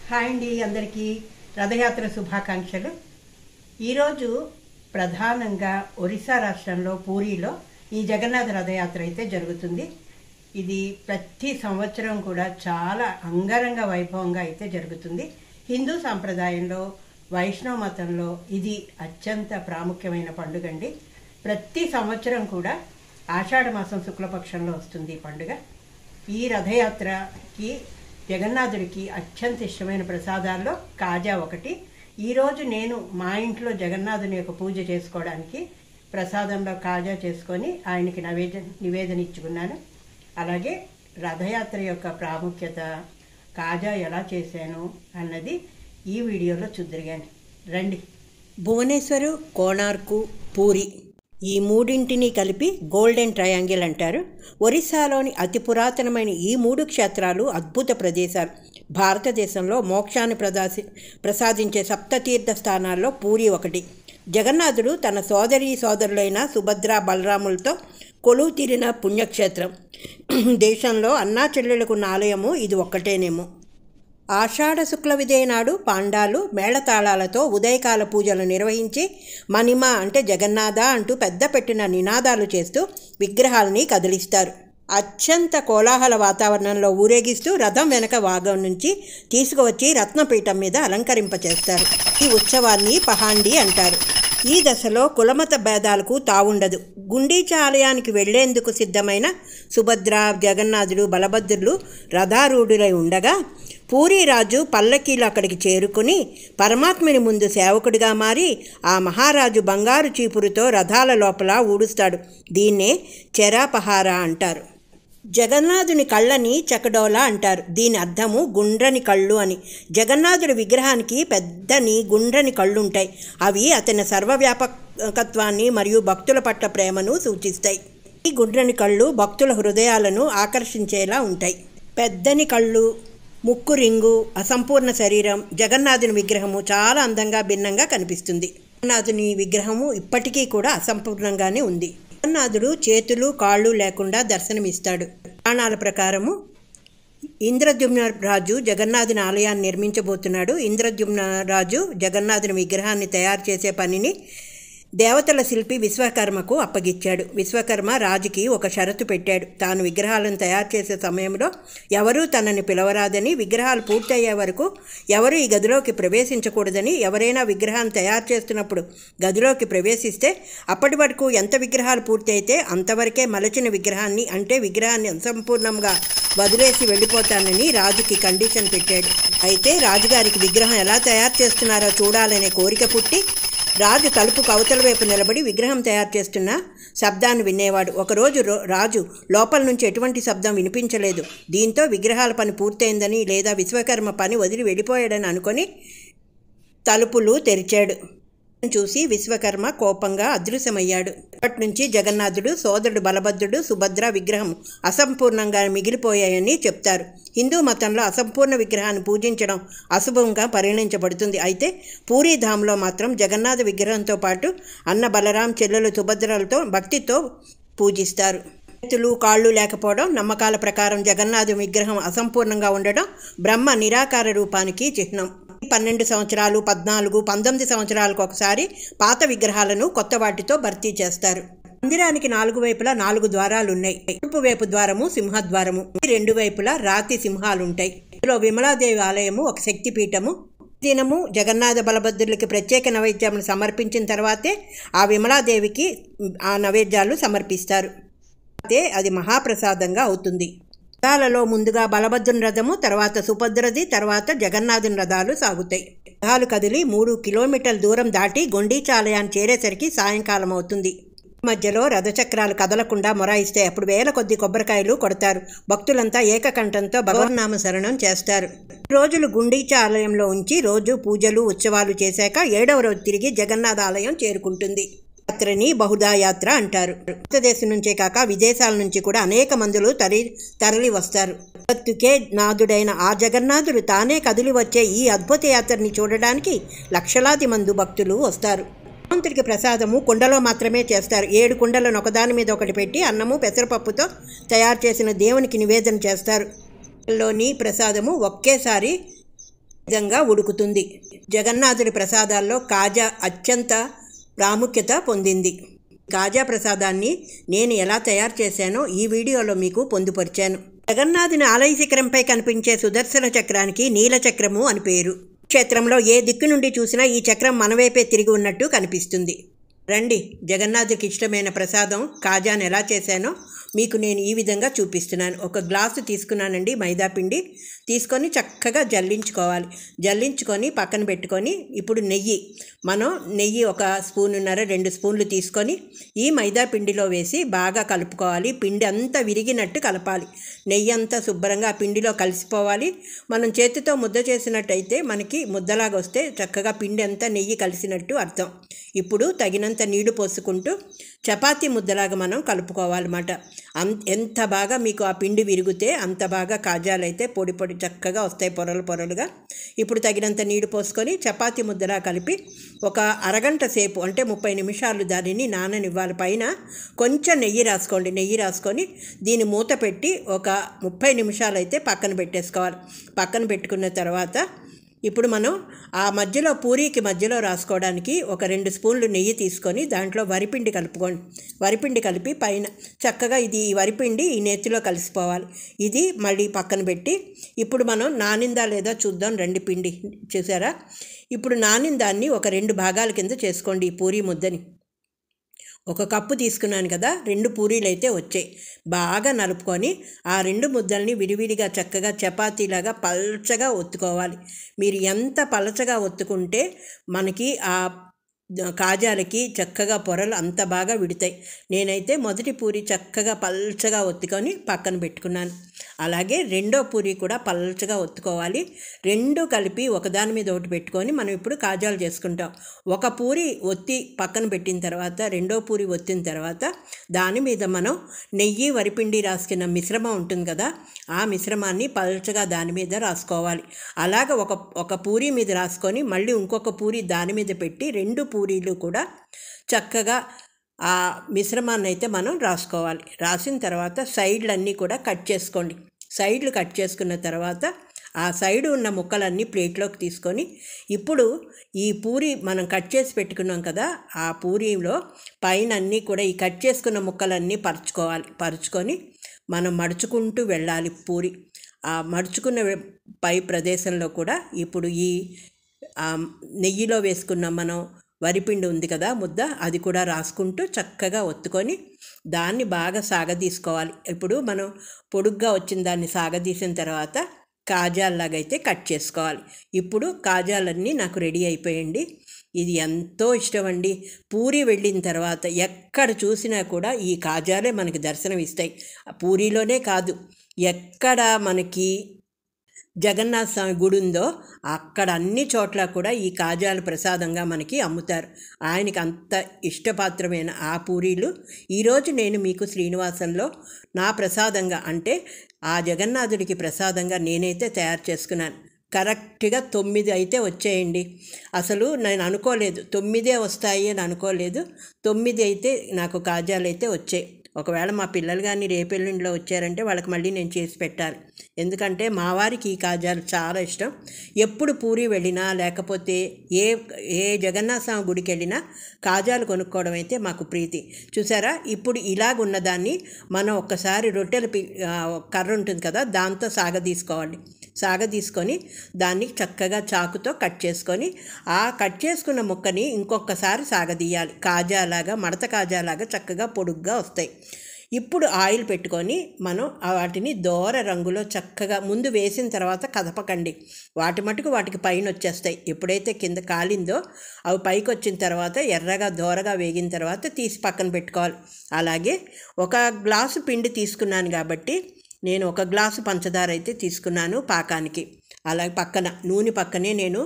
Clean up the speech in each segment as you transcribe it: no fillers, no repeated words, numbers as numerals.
Hi అండి, అందరికీ రథయాత్ర శుభాకాంక్షలు. ఈరోజు ప్రధానంగా ఒరిస్సా రాష్ట్రంలో పూరిలో ఈ జగన్నాథ రథయాత్ర అయితే జరుగుతుంది. ఇది ప్రతి సంవత్సరం కూడా చాలా అంగరంగ వైభవంగా అయితే జరుగుతుంది. హిందూ సాంప్రదాయంలో, వైష్ణవ మతంలో ఇది అత్యంత ప్రాముఖ్యమైన పండుగ అండి. ప్రతి సంవత్సరం కూడా ఆషాఢ మాసం శుక్లపక్షంలో వస్తుంది ఈ పండుగ. ఈ రథయాత్రకి జగన్నాథుడికి అత్యంత ఇష్టమైన ప్రసాదాల్లో కాజా ఒకటి. ఈరోజు నేను మా ఇంట్లో జగన్నాథుని యొక్క పూజ చేసుకోవడానికి ప్రసాదంలో కాజా చేసుకొని ఆయనకి నివేదన ఇచ్చుకున్నాను. అలాగే రథయాత్ర యొక్క ప్రాముఖ్యత, కాజా ఎలా చేశాను అన్నది ఈ వీడియోలో చూద్దరుగాని రండి. భువనేశ్వరు, కోణార్కు, పూరి ఈ మూడింటిని కలిపి గోల్డెన్ ట్రయాంగిల్ అంటారు. ఒరిస్సాలోని అతి పురాతనమైన ఈ మూడు క్షేత్రాలు అద్భుత ప్రదేశాలు. భారతదేశంలో మోక్షాన్ని ప్రసాదించే సప్తతీర్థ స్థానాల్లో పూరి ఒకటి. జగన్నాథుడు తన సోదరులైన సుభద్ర, బలరాములతో కొలువు తీరిన పుణ్యక్షేత్రం. దేశంలో అన్నా చెల్లెళ్ళకున్న ఆలయము ఇది ఒక్కటేనేమో. ఆషాఢ శుక్ల విజయ నాడు పాండాలు మేళతాళాలతో ఉదయకాల పూజలు నిర్వహించి మణిమ అంటే జగన్నాథ అంటూ పెద్ద పెట్టిన నినాదాలు చేస్తూ విగ్రహాలని కదిలిస్తారు. అత్యంత కోలాహల వాతావరణంలో ఊరేగిస్తూ రథం వెనక భాగం నుంచి తీసుకువచ్చి రత్నపీఠం మీద అలంకరింపచేస్తారు. ఈ ఉత్సవాన్ని పహాండి అంటారు. ఈ దశలో కులమత భేదాలకు తావుండదు. గుండీచా ఆలయానికి వెళ్లేందుకు సిద్ధమైన సుభద్ర, జగన్నాథుడు, బలభద్రులు రథారూఢులై ఉండగా పూరి రాజు పల్లకీలు అక్కడికి చేరుకుని పరమాత్ముని ముందు సేవకుడిగా మారి ఆ మహారాజు బంగారు చీపురుతో రథాల లోపల ఊడుస్తాడు. దీన్నే చెరాపహార అంటారు. జగన్నాథుని కళ్ళని చకడోలా అంటారు. దీని అర్థము గుండ్రని కళ్ళు అని. జగన్నాథుడి విగ్రహానికి పెద్దని గుండ్రని కళ్ళుంటాయి. అవి అతని సర్వవ్యాపకత్వాన్ని మరియు భక్తుల పట్ల ప్రేమను సూచిస్తాయి. ఈ గుండ్రని కళ్ళు భక్తుల హృదయాలను ఆకర్షించేలా ఉంటాయి. పెద్దని కళ్ళు, ముక్కు రింగు, అసంపూర్ణ శరీరం. జగన్నాథుని విగ్రహము చాలా అందంగా భిన్నంగా కనిపిస్తుంది. జగన్నాథుని విగ్రహము ఇప్పటికీ కూడా అసంపూర్ణంగానే ఉంది. జగన్నాథుడు చేతులు, కాళ్ళు లేకుండా దర్శనమిస్తాడు. పురాణాల ప్రకారము ఇంద్రద్యుమ్న రాజు జగన్నాథుని ఆలయాన్ని నిర్మించబోతున్నాడు. ఇంద్రద్యుమ్న రాజు జగన్నాథుని విగ్రహాన్ని తయారు చేసే పనిని దేవతల శిల్పి విశ్వకర్మకు అప్పగించాడు. విశ్వకర్మ రాజుకి ఒక షరతు పెట్టాడు. తాను విగ్రహాలను తయారు చేసే సమయంలో ఎవరూ తనని పిలవరాదని, విగ్రహాలు పూర్తయ్యే వరకు ఎవరు ఈ గదిలోకి ప్రవేశించకూడదని, ఎవరైనా విగ్రహాన్ని తయారు చేస్తున్నప్పుడు గదిలోకి ప్రవేశిస్తే అప్పటి వరకు ఎంత విగ్రహాలు పూర్తి అయితే అంతవరకే మలచిన విగ్రహాన్ని, అంటే విగ్రహాన్ని అసంపూర్ణంగా వదిలేసి వెళ్ళిపోతానని రాజుకి కండిషన్ పెట్టాడు. అయితే రాజుగారికి విగ్రహం ఎలా తయారు చేస్తున్నారో చూడాలనే కోరిక పుట్టి రాజు తలుపుకు అవతల వైపు నిలబడి విగ్రహం తయారు చేస్తున్న శబ్దాన్ని వినేవాడు. ఒకరోజు రాజు లోపల నుంచి ఎటువంటి శబ్దం వినిపించలేదు. దీంతో విగ్రహాల పని పూర్తయిందని లేదా విశ్వకర్మ పని వదిలి వెళ్ళిపోయాడని అనుకొని తలుపులు తెరిచాడు. చూసి విశ్వకర్మ కోపంగా అదృశ్యమయ్యాడు. అప్పటి నుంచి జగన్నాథుడు, సోదరుడు బలభద్రుడు, సుభద్ర విగ్రహం అసంపూర్ణంగా మిగిలిపోయాయని చెప్తారు. హిందూ మతంలో అసంపూర్ణ విగ్రహాన్ని పూజించడం అశుభంగా పరిగణించబడుతుంది. అయితే పూరీధాంలో మాత్రం జగన్నాథ విగ్రహంతో పాటు అన్న బలరాం, చెల్లెలు సుభద్రలతో భక్తితో పూజిస్తారు. చేతులు, కాళ్ళు లేకపోవడం నమ్మకాల ప్రకారం జగన్నాథ విగ్రహం అసంపూర్ణంగా ఉండడం బ్రహ్మ నిరాకార రూపానికి చిహ్నం. 12 సంవత్సరాలు, 14, 19 సంవత్సరాలకు ఒకసారి పాత విగ్రహాలను కొత్త వాటితో భర్తీ చేస్తారు. మందిరానికి 4 వైపులా 4 ద్వారాలున్నాయి. తూర్పు వైపు ద్వారము సింహద్వారము. రెండు వైపులా రాతి సింహాలుంటాయి. ఇందులో విమలాదేవి ఆలయము ఒక శక్తిపీఠము. దినము జగన్నాథ బలభద్రులకి ప్రత్యేక నైవేద్యాలను సమర్పించిన తర్వాతే ఆ విమలాదేవికి ఆ నైవేద్యాలు సమర్పిస్తారు. అయితే అది మహాప్రసాదంగా అవుతుంది. రథాలలో ముందుగా బలభద్రుని రథము, తర్వాత సుభద్రది, తర్వాత జగన్నాథుని రథాలు సాగుతాయి. రథాలు కదిలి 3 కిలోమీటర్ల దూరం దాటి గుండీచా ఆలయాన్ని చేరేసరికి సాయంకాలం అవుతుంది. మధ్యలో రథచక్రాలు కదలకుండా మొరాయిస్తే అప్పుడు వేల కొద్ది కొబ్బరికాయలు కొడతారు. భక్తులంతా ఏకకంఠంతో భగవన్నామ శరణం చేస్తారు. రోజులు గుండీచా ఆలయంలో ఉంచి రోజు పూజలు, ఉత్సవాలు చేశాక 7వ రోజు తిరిగి జగన్నాథ ఆలయం చేరుకుంటుంది. యాత్రని బహుదా యాత్ర అంటారు. భారతదేశం నుంచే కాక విదేశాల నుంచి కూడా అనేక మందులు తరలి వస్తారు. జగత్తుకే నాథుడైన ఆ జగన్నాథుడు తానే కదిలి వచ్చే ఈ అద్భుత యాత్రని చూడడానికి లక్షలాది మంది భక్తులు వస్తారు. భగవంతుడికి ప్రసాదము కుండలో మాత్రమే చేస్తారు. 7 కుండలను ఒకదాని మీద ఒకటి పెట్టి అన్నము, పెసరపప్పుతో తయారు చేసిన దేవునికి నివేదన చేస్తారు. లోని ప్రసాదము ఒకేసారి విధంగా ఉడుకుతుంది. జగన్నాథుడి ప్రసాదాల్లో కాజా అత్యంత ప్రాముఖ్యత పొందింది. కాజా ప్రసాదాన్ని నేను ఎలా తయారు చేశానో ఈ వీడియోలో మీకు పొందుపరిచాను. జగన్నాథుని ఆలయ శిఖరంపై కనిపించే సుదర్శన చక్రానికి నీలచక్రము అని పేరు. క్షేత్రంలో ఏ దిక్కు నుండి చూసినా ఈ చక్రం మనవైపే తిరిగి ఉన్నట్టు కనిపిస్తుంది. రండి, జగన్నాథుడికి ఇష్టమైన ప్రసాదం కాజాను ఎలా చేశానో మీకు నేను ఈ విధంగా చూపిస్తున్నాను. ఒక గ్లాసు తీసుకున్నానండి మైదా పిండి. తీసుకొని చక్కగా జల్లించుకోవాలి. జల్లించుకొని పక్కన పెట్టుకొని ఇప్పుడు నెయ్యి ఒక స్పూనున్నర 2 స్పూన్లు తీసుకొని ఈ మైదా పిండిలో వేసి బాగా కలుపుకోవాలి. పిండి అంతా విరిగినట్టు కలపాలి. నెయ్యి అంతా శుభ్రంగా ఆ పిండిలో కలిసిపోవాలి. మనం చేతితో ముద్ద చేసినట్టయితే మనకి ముద్దలాగా వస్తే చక్కగా పిండి అంతా నెయ్యి కలిసినట్టు అర్థం. ఇప్పుడు తగినంత నీళ్లు పోసుకుంటూ చపాతీ ముద్దలాగా మనం కలుపుకోవాలన్నమాట. ఎంత బాగా మీకు ఆ పిండి విరిగితే అంత బాగా కాజాలు అయితే పొడి పొడి చక్కగా వస్తాయి, పొరలు పొరలుగా. ఇప్పుడు తగినంత నీళ్లు పోసుకొని చపాతీ ముద్దలా కలిపి ఒక అరగంట సేపు అంటే 30 నిమిషాలు దానిని నాననివ్వాలి. పైన కొంచెం నెయ్యి రాసుకోండి. నెయ్యి రాసుకొని దీన్ని మూత పెట్టి ఒక 30 నిమిషాలు అయితే పక్కన పెట్టేసుకోవాలి. పక్కన పెట్టుకున్న తర్వాత ఇప్పుడు మనం ఆ మధ్యలో పూరీకి మధ్యలో రాసుకోవడానికి ఒక 2 స్పూన్లు నెయ్యి తీసుకొని దాంట్లో వరిపిండి కలుపుకోండి. వరిపిండి కలిపి పైన చక్కగా ఈ వరిపిండి ఈ నేతిలో కలిసిపోవాలి. ఇది మళ్ళీ పక్కన పెట్టి ఇప్పుడు మనం నానిందా లేదా చూద్దాం. రండి, పిండి చూసారా? ఇప్పుడు నానిందాన్ని ఒక 2 భాగాల కింద చేసుకోండి. ఈ పూరీ ముద్దని ఒక కప్పు తీసుకున్నాను కదా, 2 పూరీలు అయితే వచ్చాయి. బాగా నలుపుకొని ఆ 2 ముద్దల్ని విడివిడిగా చక్కగా చపాతీలాగా పల్చగా ఒత్తుకోవాలి. మీరు ఎంత పలచగా ఒత్తుకుంటే మనకి ఆ కాజాలకి చక్కగా పొరలు అంత బాగా విడతాయి. నేనైతే మొదటి పూరి చక్కగా పల్చగా ఒత్తుకొని పక్కన పెట్టుకున్నాను. అలాగే రెండో పూరి కూడా పల్చగా ఒత్తుకోవాలి. 2 కలిపి ఒకదాని మీద ఒకటి పెట్టుకొని మనం ఇప్పుడు కాజాలు చేసుకుంటాం. ఒక పూరి ఒత్తి పక్కన పెట్టిన తర్వాత రెండో పూరి ఒత్తిన తర్వాత దాని మీద మనం నెయ్యి వరిపిండి రాసుకున్న మిశ్రమం ఉంటుంది కదా, ఆ మిశ్రమాన్ని పల్చగా దాని మీద రాసుకోవాలి. అలాగ ఒక పూరి మీద రాసుకొని మళ్ళీ ఇంకొక పూరి దాని మీద పెట్టి 2 పూరీలు కూడా చక్కగా ఆ మిశ్రమాన్ని అయితే మనం రాసుకోవాలి. రాసిన తర్వాత సైడ్లన్నీ కూడా కట్ చేసుకోండి. సైడ్లు కట్ చేసుకున్న తర్వాత ఆ సైడు ఉన్న ముక్కలన్నీ ప్లేట్లోకి తీసుకొని ఇప్పుడు ఈ పూరి మనం కట్ చేసి పెట్టుకున్నాం కదా, ఆ పూరీలో పైన అన్నీ కూడా ఈ కట్ చేసుకున్న ముక్కలన్నీ పరుచుకొని మనం మడుచుకుంటూ వెళ్ళాలి. పూరి ఆ మడుచుకున్న పై ప్రదేశంలో కూడా ఇప్పుడు ఈ నెయ్యిలో వేసుకున్న మనం వరిపిండి ఉంది కదా ముద్ద, అది కూడా రాసుకుంటూ చక్కగా ఒత్తుకొని దాన్ని బాగా సాగదీసుకోవాలి. ఇప్పుడు మనం పొడుగ్గా వచ్చిన దాన్ని సాగదీసిన తర్వాత కాజాల్లాగైతే కట్ చేసుకోవాలి. ఇప్పుడు కాజాలన్నీ నాకు రెడీ అయిపోయండి. ఇది ఎంతో ఇష్టం అండి. పూరి వెళ్ళిన తర్వాత ఎక్కడ చూసినా కూడా ఈ కాజాలే మనకి దర్శనం ఇస్తాయి. పూరిలోనే కాదు, ఎక్కడ మనకి జగన్నాథ స్వామి గుడి ఉందో అక్కడ అన్ని చోట్ల కూడా ఈ కాజాలు ప్రసాదంగా మనకి అమ్ముతారు. ఆయనకి అంత ఇష్టపాత్రమైన ఆ పూరీలు ఈరోజు నేను మీకు శ్రీనివాసంలో నా ప్రసాదంగా అంటే ఆ జగన్నాథుడికి ప్రసాదంగా నేనైతే తయారు చేసుకున్నాను. కరెక్ట్గా 9 అయితే వచ్చాయండి. అసలు నేను అనుకోలేదు 9 వస్తాయి అని అనుకోలేదు. 9 అయితే నాకు కాజాలు అయితే వచ్చాయి. ఒకవేళ మా పిల్లలు కానీ రేపెల్లుండిలో వచ్చారంటే వాళ్ళకి మళ్ళీ నేను చేసి పెట్టాలి. ఎందుకంటే మా వారికి ఈ కాజాలు చాలా ఇష్టం. ఎప్పుడు పూరి వెళ్ళినా లేకపోతే ఏ జగన్నాథ స్వామి గుడికి వెళ్ళినా కాజాలు కొనుక్కోవడం అయితే మాకు ప్రీతి. చూసారా? ఇప్పుడు ఇలాగున్నదాన్ని మనం ఒక్కసారి రొట్టెల కర్ర ఉంటుంది కదా, దాంతో సాగదీసుకొని దాన్ని చక్కగా చాకుతో కట్ చేసుకొని ఆ కట్ చేసుకున్న ముక్కని ఇంకొకసారి సాగదీయాలి. కాజాలాగా మడత కాజాలాగా చక్కగా పొడుగ్గా వస్తాయి. ఇప్పుడు ఆయిల్ పెట్టుకొని మనం వాటిని దోర రంగులో చక్కగా ముందు వేసిన తర్వాత కదపకండి. వాటికి పైన వచ్చేస్తాయి. ఎప్పుడైతే కింద కాలిందో అవి పైకి వచ్చిన తర్వాత ఎర్రగా దోరగా వేగిన తర్వాత తీసి పక్కన పెట్టుకోవాలి. అలాగే 1 గ్లాసు పిండి తీసుకున్నాను కాబట్టి నేను 1 గ్లాసు పంచదార అయితే తీసుకున్నాను పాకానికి. అలాగే నూనె పక్కనే నేను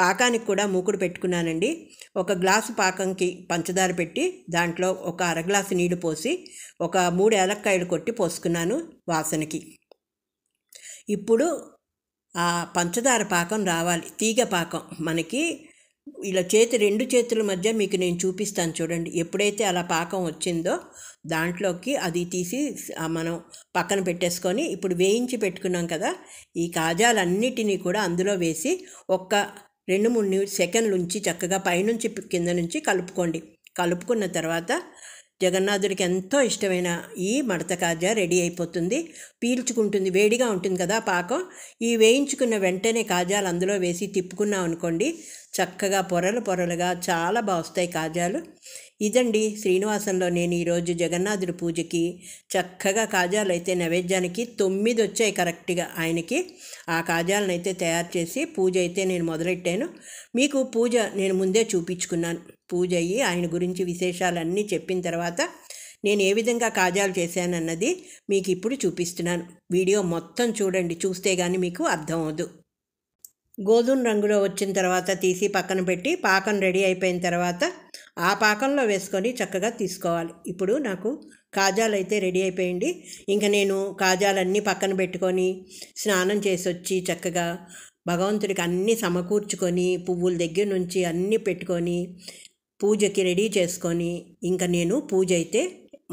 పాకానికి కూడా మూకుడు పెట్టుకున్నానండి. 1 గ్లాసు పాకంకి పంచదార పెట్టి దాంట్లో ఒక అర గ్లాసు నీళ్లు పోసి ఒక 3 ఏలక్కాయలు కొట్టి పోసుకున్నాను వాసనకి. ఇప్పుడు ఆ పంచదార పాకం రావాలి, తీగ పాకం. మనకి ఇలా రెండు చేతుల మధ్య మీకు నేను చూపిస్తాను చూడండి. ఎప్పుడైతే అలా పాకం వచ్చిందో దాంట్లోకి అది తీసి మనం పక్కన పెట్టేసుకొని ఇప్పుడు వేయించి పెట్టుకున్నాం కదా, ఈ కాజాలన్నిటినీ కూడా అందులో వేసి ఒక్క 2-3 సెకండ్లు ఉంచి చక్కగా పైనుంచి కింద నుంచి కలుపుకున్న తర్వాత జగన్నాథుడికి ఎంతో ఇష్టమైన ఈ మడత కాజా రెడీ అయిపోతుంది. పీల్చుకుంటుంది, వేడిగా ఉంటుంది కదా పాకం. ఈ వేయించుకున్న వెంటనే కాజాలు అందులో వేసి తిప్పుకున్నాం అనుకోండి, చక్కగా పొరలుగా చాలా బాగుస్తాయి కాజాలు. ఇదండి శ్రీనివాసంలో నేను ఈరోజు జగన్నాథుడి పూజకి చక్కగా కాజాలు అయితే నైవేద్యానికి 9 వచ్చాయి కరెక్ట్గా ఆయనకి. ఆ కాజాలను అయితే తయారు చేసి పూజ అయితే నేను మొదలెట్టాను. మీకు పూజ నేను ముందే చూపించుకున్నాను. పూజ అయ్యి ఆయన గురించి విశేషాలన్నీ చెప్పిన తర్వాత నేను ఏ విధంగా కాజాలు చేశానన్నది మీకు ఇప్పుడు చూపిస్తున్నాను. వీడియో మొత్తం చూడండి, చూస్తే కానీ మీకు అర్థం అవ్వదు. గోధుమ రంగులో వచ్చిన తర్వాత తీసి పక్కన పెట్టి పాకం రెడీ అయిపోయిన తర్వాత ఆ పాకంలో వేసుకొని చక్కగా తీసుకోవాలి. ఇప్పుడు నాకు కాజాలు అయితే రెడీ అయిపోయింది. ఇంకా నేను కాజాలన్నీ పక్కన పెట్టుకొని స్నానం చేసి వచ్చి చక్కగా భగవంతుడికి అన్నీ సమకూర్చుకొని పువ్వుల దగ్గర నుంచి అన్నీ పెట్టుకొని పూజకి రెడీ చేసుకొని ఇంకా నేను పూజ అయితే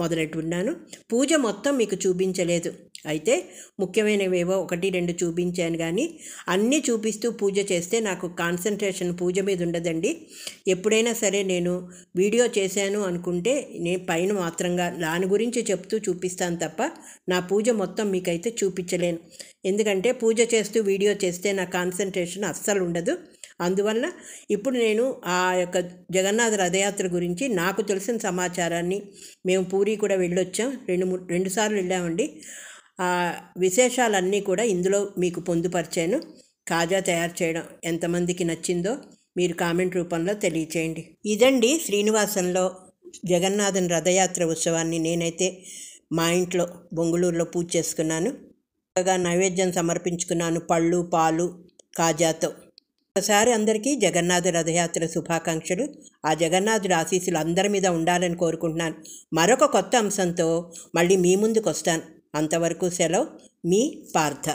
మొదలెట్టున్నాను. పూజ మొత్తం మీకు చూపించలేదు, అయితే ముఖ్యమైనవేవో 1-2 చూపించాను. కానీ అన్నీ చూపిస్తూ పూజ చేస్తే నాకు కాన్సన్ట్రేషన్ పూజ మీద ఉండదండి. ఎప్పుడైనా సరే నేను వీడియో చేశాను అనుకుంటే నేను పైన మాత్రంగా దాని గురించి చెప్తూ చూపిస్తాను తప్ప నా పూజ మొత్తం మీకైతే చూపించలేను. ఎందుకంటే పూజ చేస్తూ వీడియో చేస్తే నా కాన్సన్ట్రేషన్ అస్సలు ఉండదు. అందువల్ల ఇప్పుడు నేను ఆ యొక్క జగన్నాథ రథయాత్ర గురించి నాకు తెలిసిన సమాచారాన్ని, మేము పూరి కూడా వెళ్ళొచ్చాం, 2 సార్లు వెళ్ళామండి. ఆ విశేషాలన్నీ కూడా ఇందులో మీకు పొందుపరిచాను. కాజా తయారు చేయడం ఎంతమందికి నచ్చిందో మీరు కామెంట్ రూపంలో తెలియచేయండి. ఇదండి శ్రీనివాసంలో జగన్నాథన్ రథయాత్ర ఉత్సవాన్ని నేనైతే మా ఇంట్లో బొంగుళూరులో పూజ చేసుకున్నాను. చక్కగా నైవేద్యం సమర్పించుకున్నాను, పళ్ళు పాలు కాజాతో. ఒకసారి అందరికీ జగన్నాథ రథయాత్ర శుభాకాంక్షలు. ఆ జగన్నాథుడి ఆశీస్సులు అందరి మీద ఉండాలని కోరుకుంటున్నాను. మరొక కొత్త అంశంతో మళ్ళీ మీ ముందుకు వస్తాను. అంతవరకు సెలవు, మీ పార్థ.